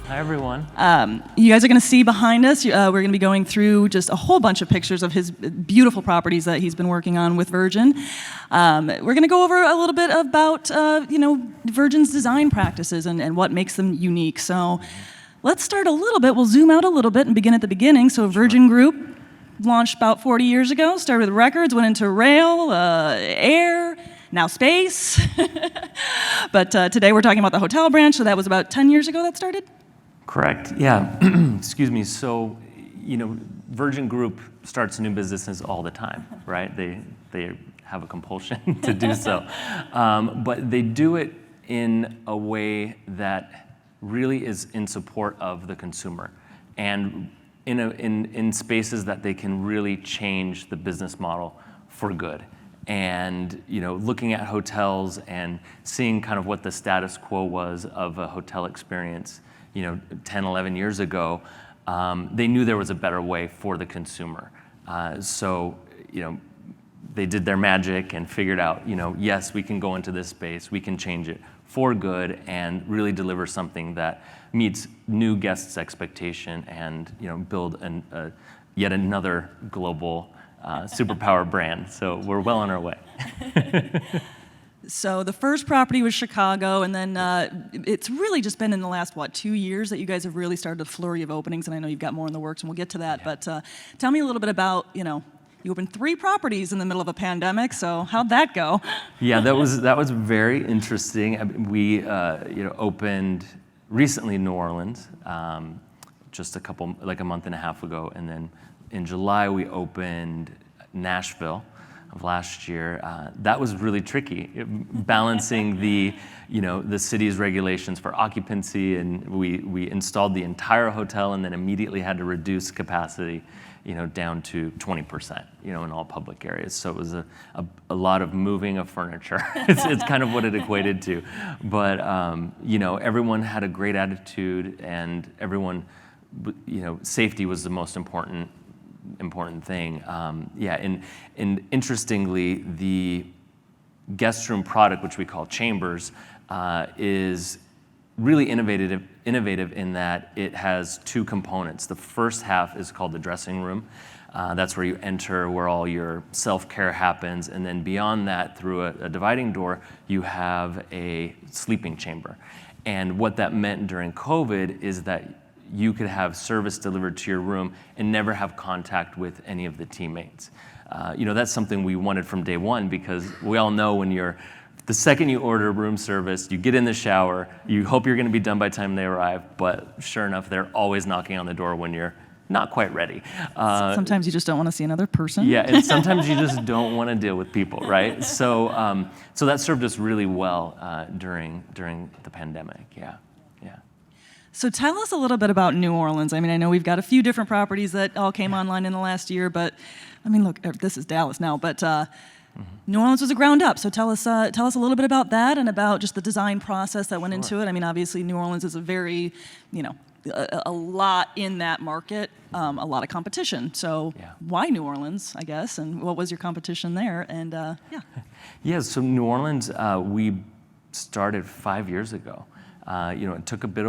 Hi, everyone. You guys are going to see behind us, we're going to be going through just a whole bunch of pictures of his beautiful properties that he's been working on with Virgin. We're going to go over a little bit about, Virgin's design practices and what makes them unique. So let's start a little bit. We'll zoom out a little bit and begin at the beginning. So Virgin Group launched about 40 years ago, started with records, went into rail, air, now space. But today we're talking about the hotel branch, so that was about 10 years ago that started? Correct, yeah. Excuse me. So, Virgin Group starts new businesses all the time, right? They have a compulsion to do so. But they do it in a way that really is in support of the consumer and in spaces that they can really change the business model for good. And looking at hotels and seeing kind of what the status quo was of a hotel experience 10, 11 years ago, they knew there was a better way for the consumer. So they did their magic and figured out, yes, we can go into this space, we can change it for good and really deliver something that meets new guests' expectation and build yet another global superpower brand. So we're well on our way. So the first property was Chicago, and then it's really just been in the last, 2 years that you guys have really started a flurry of openings, and I know you've got more in the works, and we'll get to that. Yeah. But tell me a little bit about, you opened 3 properties in the middle of a pandemic, so how'd that go? Yeah, that was very interesting. We opened recently in New Orleans, just a month and a half ago, and then in July we opened Nashville of last year. That was really tricky, balancing the city's regulations for occupancy, and we installed the entire hotel and then immediately had to reduce capacity down to 20%, in all public areas. So it was a lot of moving of furniture. It's kind of what it equated to. But, everyone had a great attitude, and everyone, safety was the most important thing. And interestingly, the guest room product, which we call Chambers, is really innovative in that it has 2 components. The first half is called the dressing room. That's where you enter, where all your self-care happens. And then beyond that, through a dividing door, you have a sleeping chamber. And what that meant during COVID is that you could have service delivered to your room and never have contact with any of the teammates. That's something we wanted from day one, because we all know the second you order room service, you get in the shower, you hope you're going to be done by the time they arrive, but sure enough, they're always knocking on the door when you're not quite ready. Sometimes you just don't want to see another person. Yeah, and sometimes you just don't want to deal with people, right? So that served us really well during the pandemic, yeah. So tell us a little bit about New Orleans. I mean, I know we've got a few different properties that all came online in the last year, but I mean, look, this is Dallas now, but New Orleans was a ground up. So tell us a little bit about that and about just the design process that went into it. I mean, obviously New Orleans is a very, a lot in that market, a lot of competition. So why New Orleans, I guess, and what was your competition there? And Yeah, so New Orleans, we started 5 years ago. It took a bit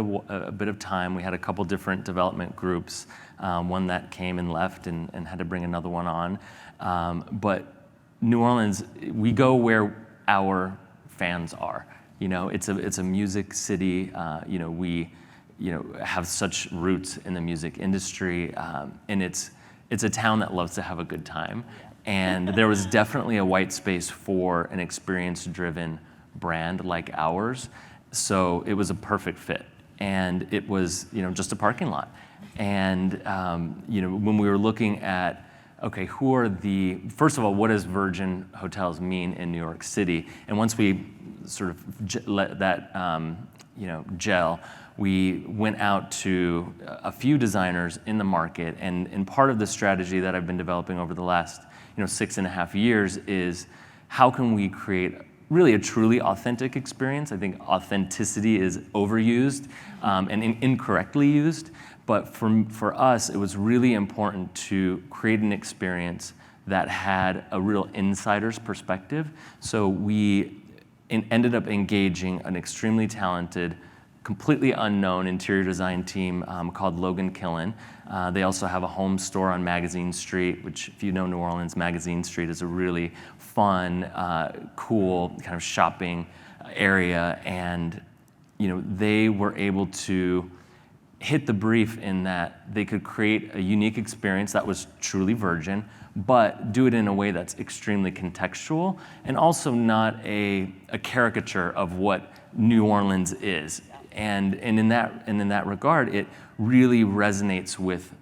of time. We had a couple different development groups, one that came and left and had to bring another one on. But New Orleans, we go where our fans are. It's a music city. We have such roots in the music industry, and it's a town that loves to have a good time. And there was definitely a white space for an experience-driven brand like ours. So it was a perfect fit, and it was just a parking lot. And when we were looking at, okay, first of all, what does Virgin Hotels mean in New York City? And once we sort of let that gel, we went out to a few designers in the market, and part of the strategy that I've been developing over the last 6.5 years is how can we create really a truly authentic experience. I think authenticity is overused and incorrectly used, but for us, it was really important to create an experience that had a real insider's perspective. So we ended up engaging an extremely talented completely unknown interior design team called Logan Killen. They also have a home store on Magazine Street, which, if you know New Orleans, Magazine Street is a really fun, cool kind of shopping area. And they were able to hit the brief in that they could create a unique experience that was truly virgin, but do it in a way that's extremely contextual and also not a caricature of what New Orleans is. And in that regard, it really resonates with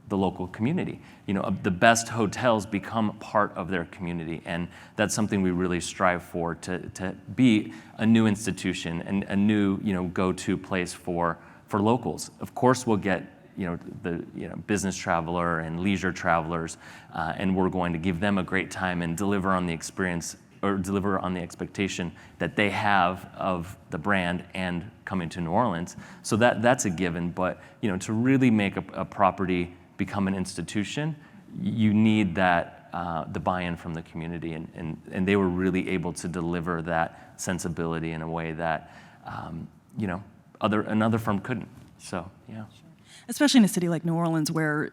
the local community. The best hotels become part of their community, and that's something we really strive for, to be a new institution and a new go-to place for locals. Of course, we'll get the business traveler and leisure travelers, and we're going to give them a great time and deliver on the experience, or deliver on the expectation that they have of the brand and coming to New Orleans. So that's a given. But to really make a property become an institution, you need that the buy-in from the community, and they were really able to deliver that sensibility in a way that another firm couldn't. So yeah. Especially in a city like New Orleans, where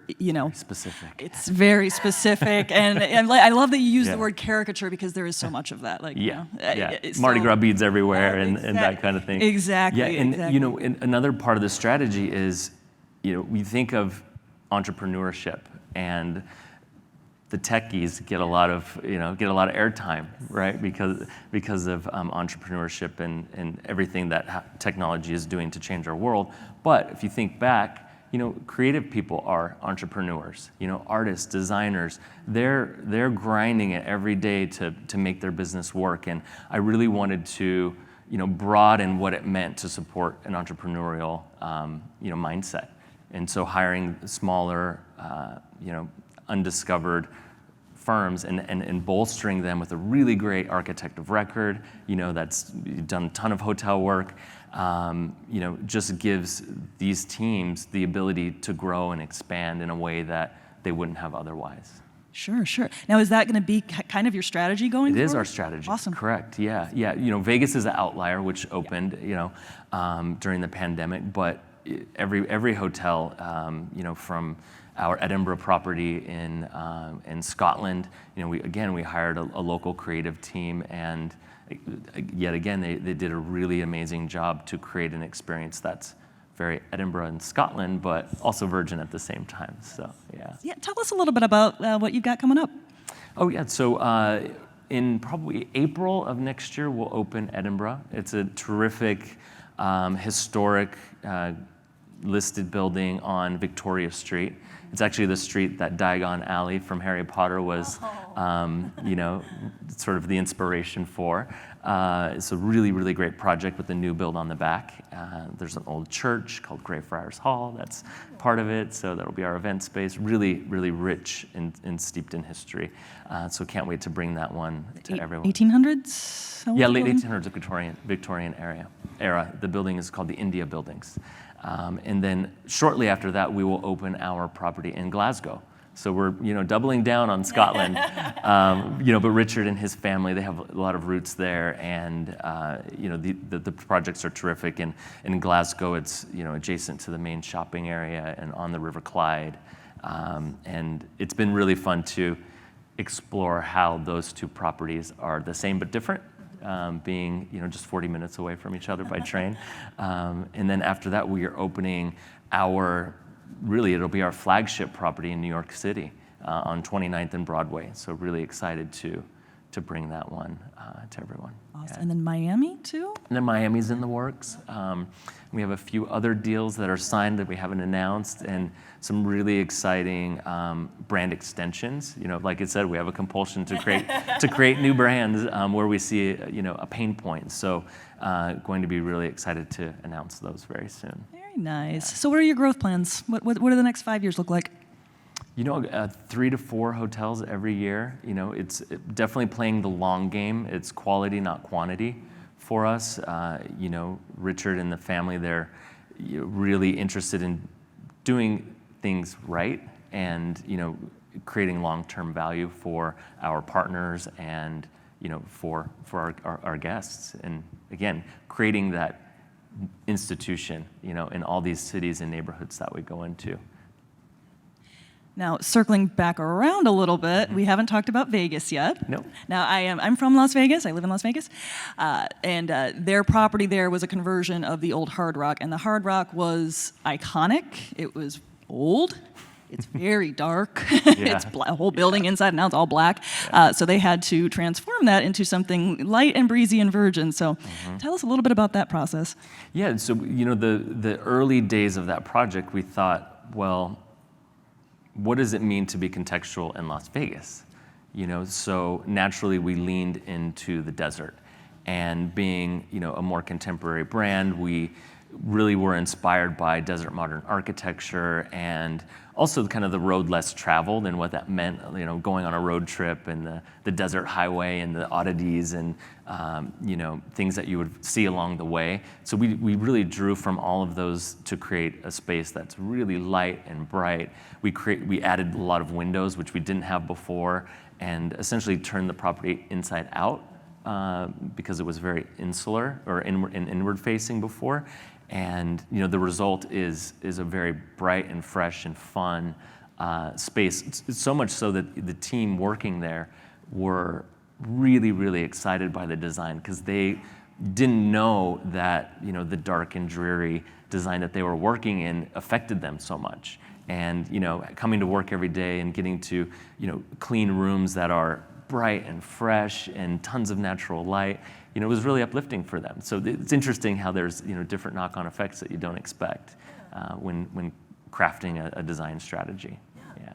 Specific. it's very specific, and I love that you use the word caricature, because there is so much of that. Mardi Gras beads everywhere, and that kind of thing. Exactly. Yeah, and exactly. and another part of the strategy is, we think of entrepreneurship, and the techies get a lot of airtime, right? Because of entrepreneurship and everything that technology is doing to change our world. But if you think back, creative people are entrepreneurs. Artists, designers, they're grinding it every day to make their business work. And I really wanted to broaden what it meant to support an entrepreneurial mindset. And so hiring smaller, undiscovered firms and bolstering them with a really great architect of record, that's done a ton of hotel work, just gives these teams the ability to grow and expand in a way that they wouldn't have otherwise. Sure. Now, is that going to be kind of your strategy going forward? It is our strategy. Awesome. Correct. Yeah. Vegas is an outlier, which opened, during the pandemic, but every hotel, from our Edinburgh property in Scotland, we hired a local creative team, and yet again they did a really amazing job to create an experience that's very Edinburgh and Scotland, but also virgin at the same time. So yeah. Yeah. Tell us a little bit about what you've got coming up. Oh yeah. So in probably April of next year, we'll open Edinburgh. It's a terrific, historic, listed building on Victoria Street. It's actually the street that Diagon Alley from Harry Potter was, sort of the inspiration for. It's a really, really great project with a new build on the back. There's an old church called Greyfriars Hall that's part of it, so that'll be our event space. Really, really rich and steeped in history. So can't wait to bring that one to everyone. 1800s? Yeah, late 1800s, Victorian era. The building is called the India Buildings. And then shortly after that, we will open our property in Glasgow. So we're, doubling down on Scotland. But Richard and his family, they have a lot of roots there, and the projects are terrific. And in Glasgow, it's adjacent to the main shopping area and on the River Clyde, and it's been really fun to explore how those two properties are the same but different. Being just 40 minutes away from each other by train. And then after that, we are opening it'll be our flagship property in New York City on 29th and Broadway. So really excited to bring that one to everyone. Awesome. Yeah. And then Miami too? And then Miami's in the works. We have a few other deals that are signed that we haven't announced, and some really exciting brand extensions. Like I said, we have a compulsion to create new brands where we see a pain point. So going to be really excited to announce those very soon. Very nice. So what are your growth plans? What do the next 5 years look like? 3 to 4 hotels every year. It's definitely playing the long game. It's quality, not quantity for us. Richard and the family, they're really interested in doing things right and, creating long-term value for our partners and, for our guests. And again, creating that institution, in all these cities and neighborhoods that we go into. Now, circling back around a little bit, we haven't talked about Vegas yet. No. Now, I'm from Las Vegas. I live in Las Vegas. And their property there was a conversion of the old Hard Rock. And the Hard Rock was iconic. It was old. It's very dark. It's a whole building inside and out. It's all black. So they had to transform that into something light and breezy and virgin. So tell us a little bit about that process. Yeah, so, the early days of that project, we thought, well, what does it mean to be contextual in Las Vegas? So naturally we leaned into the desert, and being, a more contemporary brand, we really were inspired by desert modern architecture, and also kind of the road less traveled and what that meant, going on a road trip and the desert highway and the oddities and, things that you would see along the way. So we really drew from all of those to create a space that's really light and bright. We added a lot of windows, which we didn't have before, and essentially turned the property inside out because it was very insular or inward facing before. And the result is a very bright and fresh and fun space. It's so much so that the team working there were really, really excited by the design, because they didn't know that the dark and dreary design that they were working in affected them so much. And coming to work every day and getting to clean rooms that are bright and fresh and tons of natural light, it was really uplifting for them. So it's interesting how there's different knock-on effects that you don't expect when crafting a design strategy. Yeah.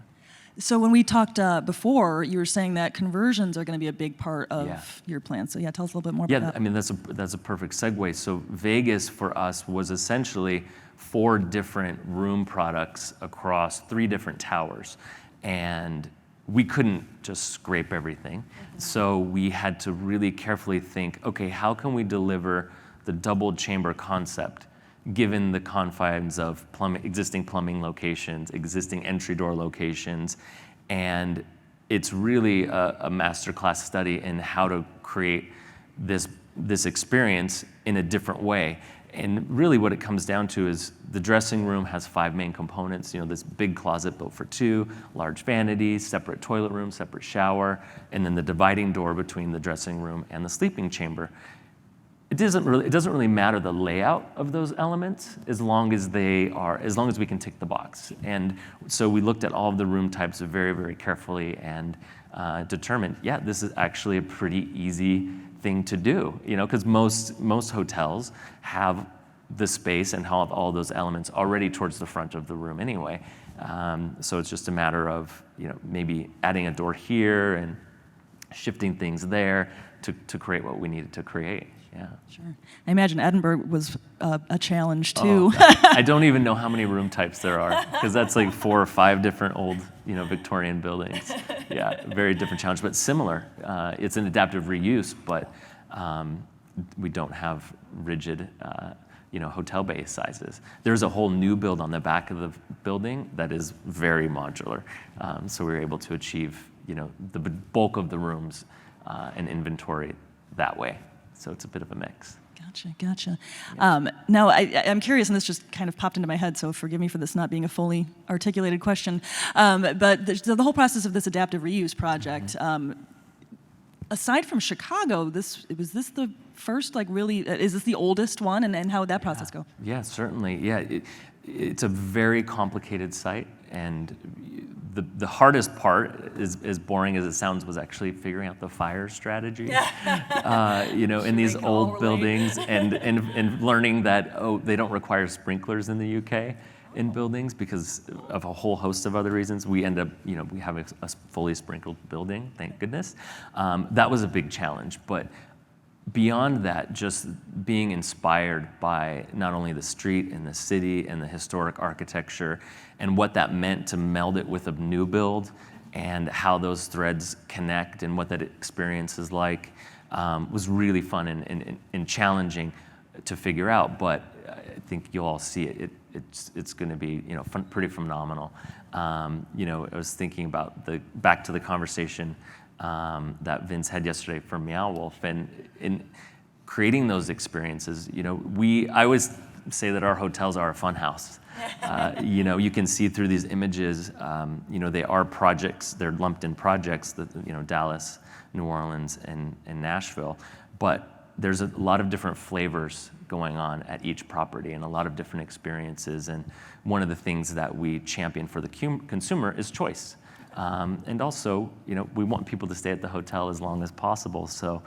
So when we talked before, you were saying that conversions are going to be a big part of your plan. So tell us a little bit more about that. I mean, that's a perfect segue. So Vegas for us was essentially 4 different room products across 3 different towers, and we couldn't just scrape everything. So we had to really carefully think, okay, how can we deliver the double chamber concept given the confines of existing plumbing locations, existing entry door locations? And it's really a masterclass study in how to create this experience in a different way. And really what it comes down to is the dressing room has 5 main components, this big closet built for 2, large vanity, separate toilet room, separate shower, and then the dividing door between the dressing room and the sleeping chamber. It doesn't really matter the layout of those elements as long as we can tick the box. And so we looked at all of the room types very, very carefully and determined, this is actually a pretty easy thing to do, because most hotels have the space and have all those elements already towards the front of the room anyway. So it's just a matter of maybe adding a door here and shifting things there to create what we needed to create. Yeah. Sure. I imagine Edinburgh was a challenge too. I don't even know how many room types there are, because that's like 4 or 5 different old, Victorian buildings. Yeah, very different challenge, but similar. It's an adaptive reuse, but we don't have rigid, hotel bay sizes. There's a whole new build on the back of the building that is very modular, so we were able to achieve, the bulk of the rooms and inventory that way. So it's a bit of a mix. Gotcha. Now, I'm curious, and this just kind of popped into my head, so forgive me for this not being a fully articulated question. But the whole process of this adaptive reuse project, aside from Chicago, was this the first, is this the oldest one, and how would that process go? Yeah, certainly. Yeah, it's a very complicated site, and the hardest part, as boring as it sounds, was actually figuring out the fire strategy. In these old buildings, and learning that they don't require sprinklers in the UK in buildings because of a whole host of other reasons. We end up, we have a fully sprinkled building, thank goodness. That was a big challenge, but beyond that, just being inspired by not only the street and the city and the historic architecture and what that meant to meld it with a new build and how those threads connect and what that experience is like was really fun and challenging to figure out. But I think you'll all see it. It's going to be pretty phenomenal. I was thinking about back to the conversation that Vince had yesterday for Meow Wolf, and creating those experiences. I always say that our hotels are a fun house. You can see through these images, they are projects, they're lumped in projects, that Dallas, New Orleans, and Nashville, but there's a lot of different flavors going on at each property and a lot of different experiences. And one of the things that we champion for the consumer is choice. And also, we want people to stay at the hotel as long as possible. So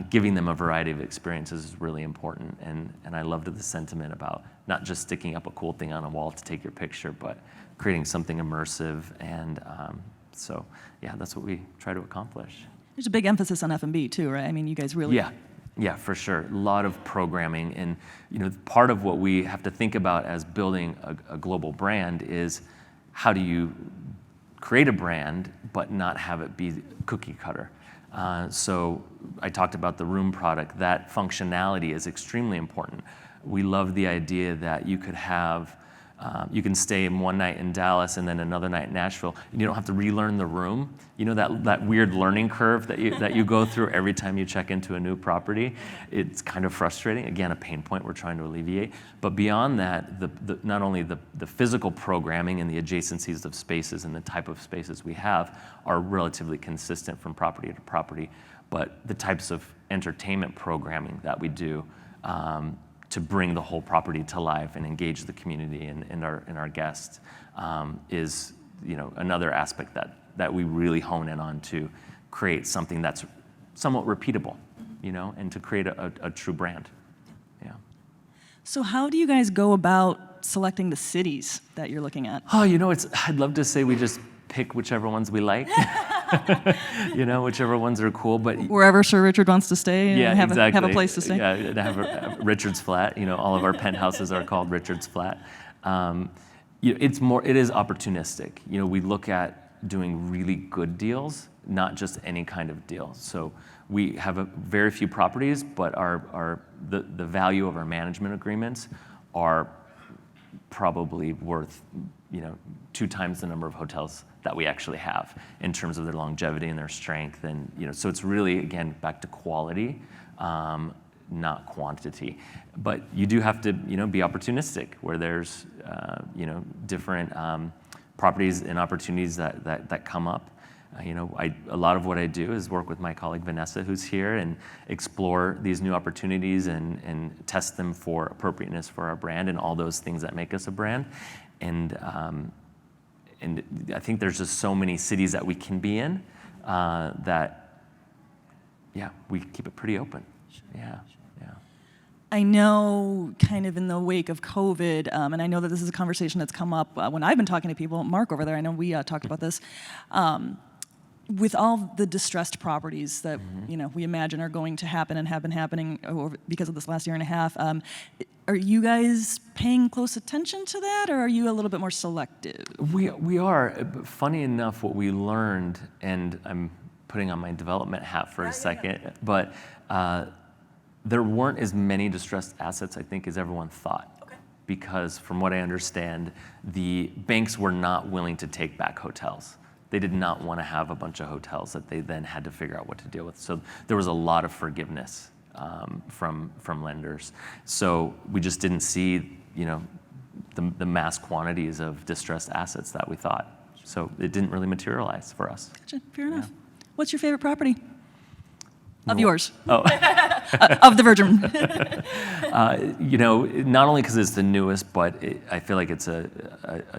giving them a variety of experiences is really important. And I loved the sentiment about not just sticking up a cool thing on a wall to take your picture, but creating something immersive. And so, yeah, that's what we try to accomplish. There's a big emphasis on F&B too, right? I mean, you guys really... Yeah, for sure. A lot of programming. And part of what we have to think about as building a global brand is how do you create a brand but not have it be cookie cutter. So I talked about the room product. That functionality is extremely important. We love the idea that you could have, you can stay in one night in Dallas and then another night in Nashville, and you don't have to relearn the room. That weird learning curve that you go through every time you check into a new property. It's kind of frustrating. Again, a pain point we're trying to alleviate. But beyond that, not only the physical programming and the adjacencies of spaces and the type of spaces we have are relatively consistent from property to property, but the types of entertainment programming that we do to bring the whole property to life and engage the community and our guests is another aspect that we really hone in on to create something that's somewhat repeatable, and to create a true brand. Yeah. So how do you guys go about selecting the cities that you're looking at? Oh, I'd love to say we just pick whichever ones we like. Whichever ones are cool, but wherever Sir Richard wants to stay and have a place to stay. Yeah, have Richard's Flat. All of our penthouses are called Richard's Flat. It is opportunistic. We look at doing really good deals, not just any kind of deal. So we have very few properties, but the value of our management agreements are probably worth 2 times the number of hotels that we actually have in terms of their longevity and their strength. And so it's really, again, back to quality, not quantity. But you do have to be opportunistic where there's different properties and opportunities that come up. A lot of what I do is work with my colleague Vanessa, who's here, and explore these new opportunities and test them for appropriateness for our brand and all those things that make us a brand. And I think there's just so many cities that we can be in that, we keep it pretty open. Yeah. I know kind of in the wake of COVID, and I know that this is a conversation that's come up when I've been talking to people, Mark over there, I know we talked about this, with all the distressed properties that we imagine are going to happen and have been happening because of this last year and a half, are you guys paying close attention to that, or are you a little bit more selective? We are. Funny enough, what we learned, and I'm putting on my development hat for a second, but there weren't as many distressed assets, I think, as everyone thought. Okay. Because from what I understand, the banks were not willing to take back hotels. They did not want to have a bunch of hotels that they then had to figure out what to deal with. So there was a lot of forgiveness from lenders. So we just didn't see, the mass quantities of distressed assets that we thought. So it didn't really materialize for us. Gotcha. Fair enough. What's your favorite property? Of yours. Oh. Of the Virgin. Not only because it's the newest, but I feel like it's a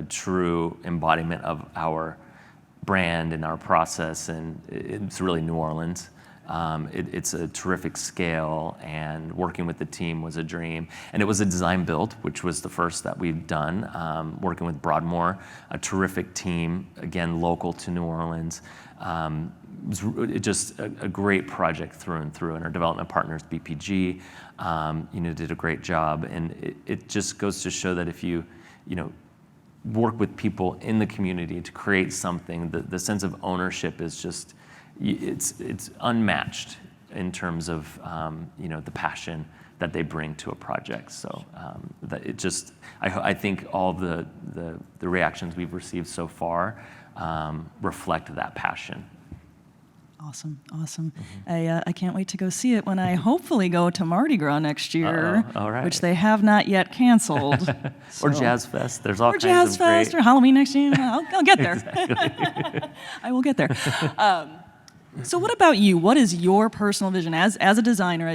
true embodiment of our brand and our process, and it's really New Orleans. It's a terrific scale, and working with the team was a dream. And it was a design build, which was the first that we've done, working with Broadmoor, a terrific team, again, local to New Orleans. It was just a great project through and through, and our development partners, BPG, did a great job. And it just goes to show that if you work with people in the community to create something, the sense of ownership is just, it's unmatched in terms of the passion that they bring to a project. So that it just, I think all the reactions we've received so far reflect that passion. Awesome, awesome. I can't wait to go see it when I hopefully go to Mardi Gras next year, All right. which they have not yet canceled. Or Jazz Fest. There's all Or kinds Jazz of Fest great. or Halloween next year. I'll get there. I will get there. So what about you? What is your personal vision as a designer,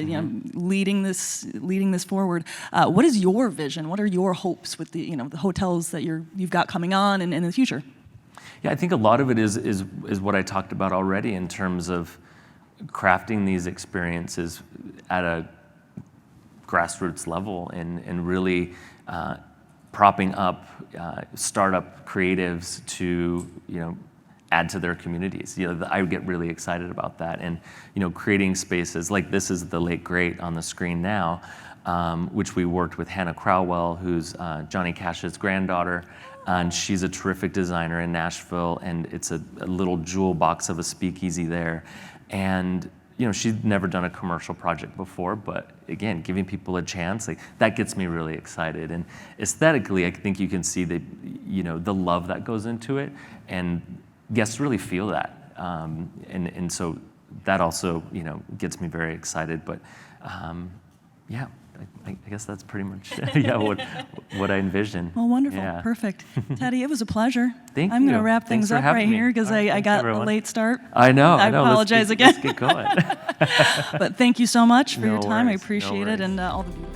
leading this forward? What is your vision? What are your hopes with the hotels that you've got coming on and in the future? Yeah, I think a lot of it is what I talked about already in terms of crafting these experiences at a grassroots level and really propping up startup creatives to add to their communities. I would get really excited about that, and creating spaces like this is the Late Great on the screen now, which we worked with Hannah Crowell, who's Johnny Cash's granddaughter. And she's a terrific designer in Nashville, and it's a little jewel box of a speakeasy there. And she'd never done a commercial project before, but again, giving people a chance, that gets me really excited. And aesthetically, I think you can see the love that goes into it, and guests really feel that. And so that also gets me very excited. But yeah. I guess that's pretty much what I envision. Well, wonderful. Yeah. Perfect. Teddy, it was a pleasure. Thank I'm you. going to wrap Thanks things for up having right me. here because All right, I got a everyone. late start. I know. I apologize again. Let's get going. But thank you so much for No your time. I worries, no appreciate it, worries. and all the viewers.